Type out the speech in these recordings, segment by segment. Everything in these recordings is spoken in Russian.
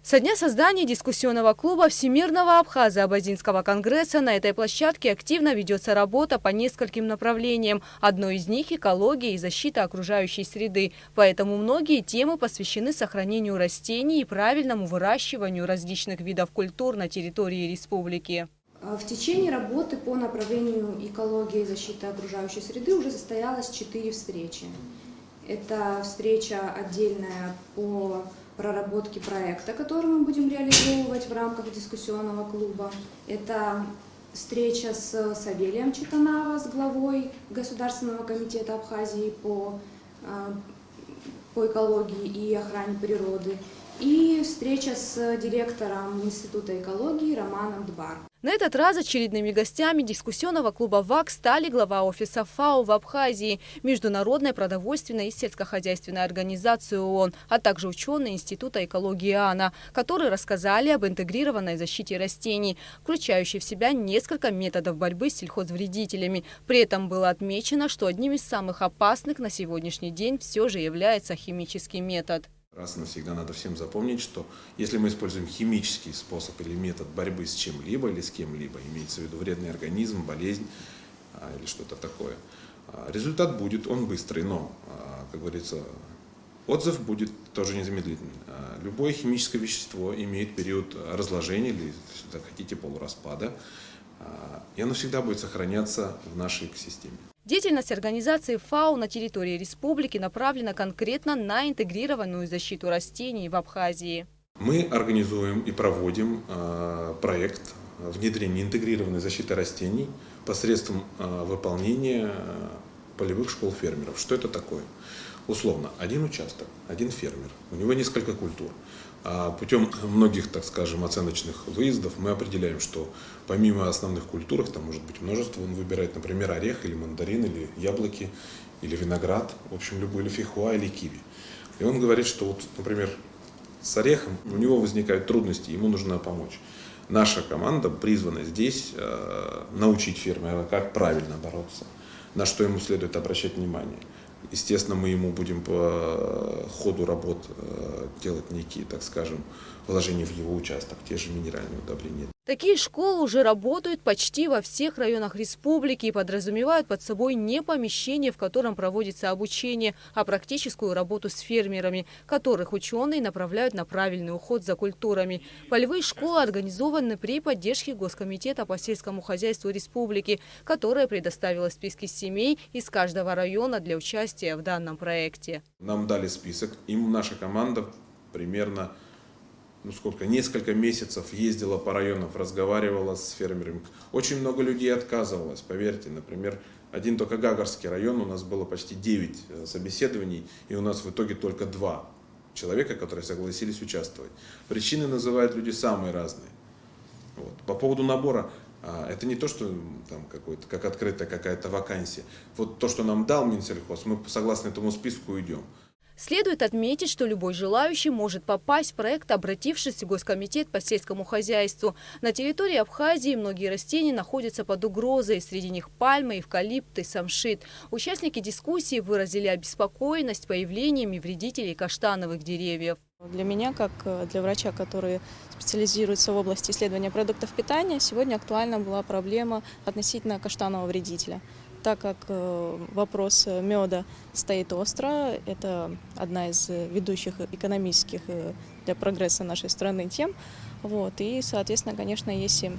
Со дня создания дискуссионного клуба Всемирного Абхазо-Абазинского конгресса на этой площадке активно ведется работа по нескольким направлениям. Одно из них – экология и защита окружающей среды. Поэтому многие темы посвящены сохранению растений и правильному выращиванию различных видов культур на территории республики. В течение работы по направлению экологии и защиты окружающей среды уже состоялось 4 встречи. Это встреча отдельная по проработке проекта, который мы будем реализовывать в рамках дискуссионного клуба. Это встреча с Савелием Читанава, с главой Государственного комитета Абхазии по экологии и охране природы. И встреча с директором Института экологии Романом Дбар. На этот раз очередными гостями дискуссионного клуба ВАК стали глава офиса ФАО в Абхазии, Международной продовольственной и сельскохозяйственной организации ООН, а также ученые Института экологии АНА, которые рассказали об интегрированной защите растений, включающей в себя несколько методов борьбы с сельхозвредителями. При этом было отмечено, что одним из самых опасных на сегодняшний день все же является химический метод. Раз и навсегда надо всем запомнить, что если мы используем химический способ или метод борьбы с чем-либо или с кем-либо, имеется в виду вредный организм, болезнь или что-то такое, результат будет, он быстрый, но, как говорится, отзыв будет тоже незамедлительный. Любое химическое вещество имеет период разложения или, если хотите, полураспада, и оно всегда будет сохраняться в нашей экосистеме. Деятельность организации ФАО на территории республики направлена конкретно на интегрированную защиту растений в Абхазии. Мы организуем и проводим проект внедрения интегрированной защиты растений посредством выполнения полевых школ фермеров. Что это такое? Условно, один участок, один фермер, у него несколько культур. Путем многих, так скажем, оценочных выездов мы определяем, что помимо основных культур, там может быть множество, он выбирает, например, орех или мандарин, или яблоки, или виноград, в общем, любой, или фихуа, или киви. И он говорит, что, вот, например, с орехом у него возникают трудности, ему нужно помочь. Наша команда призвана здесь научить фермера, как правильно бороться, на что ему следует обращать внимание. Естественно, мы ему будем по ходу работ делать некие, так скажем, вложения в его участок, те же минеральные удобрения. Такие школы уже работают почти во всех районах республики и подразумевают под собой не помещение, в котором проводится обучение, а практическую работу с фермерами, которых ученые направляют на правильный уход за культурами. Полевые школы организованы при поддержке Госкомитета по сельскому хозяйству республики, которая предоставила списки семей из каждого района для участия в данном проекте. Нам дали список, и наша команда примерно несколько месяцев ездила по районам, разговаривала с фермерами. Очень много людей отказывалось, поверьте. Например, один только Гагарский район, у нас было почти 9 собеседований, и у нас в итоге только 2 человека, которые согласились участвовать. Причины называют люди самые разные. Вот. По поводу набора, это не то, что там как открытая какая-то вакансия. Вот то, что нам дал Минсельхоз, мы согласно этому списку идем. Следует отметить, что любой желающий может попасть в проект, обратившись в Госкомитет по сельскому хозяйству. На территории Абхазии многие растения находятся под угрозой, среди них пальмы, эвкалипт и самшит. Участники дискуссии выразили обеспокоенность появлениями вредителей каштановых деревьев. Для меня, как для врача, который специализируется в области исследования продуктов питания, сегодня актуальна была проблема относительно каштанового вредителя. Так как вопрос меда стоит остро, это одна из ведущих экономических для прогресса нашей страны тем. Вот. И, соответственно, конечно, если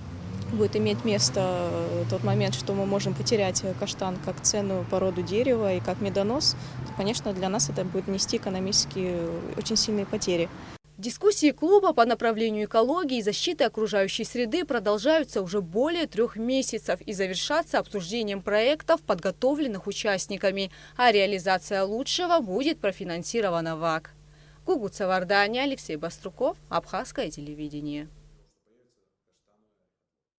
будет иметь место тот момент, что мы можем потерять каштан как ценную породу дерева и как медонос, то, конечно, для нас это будет нести экономически очень сильные потери. Дискуссии клуба по направлению экологии и защиты окружающей среды продолжаются уже более 3 месяцев и завершатся обсуждением проектов, подготовленных участниками. А реализация лучшего будет профинансирована ВАК. Гугуца Вардания, Алексей Баструков, Абхазское телевидение.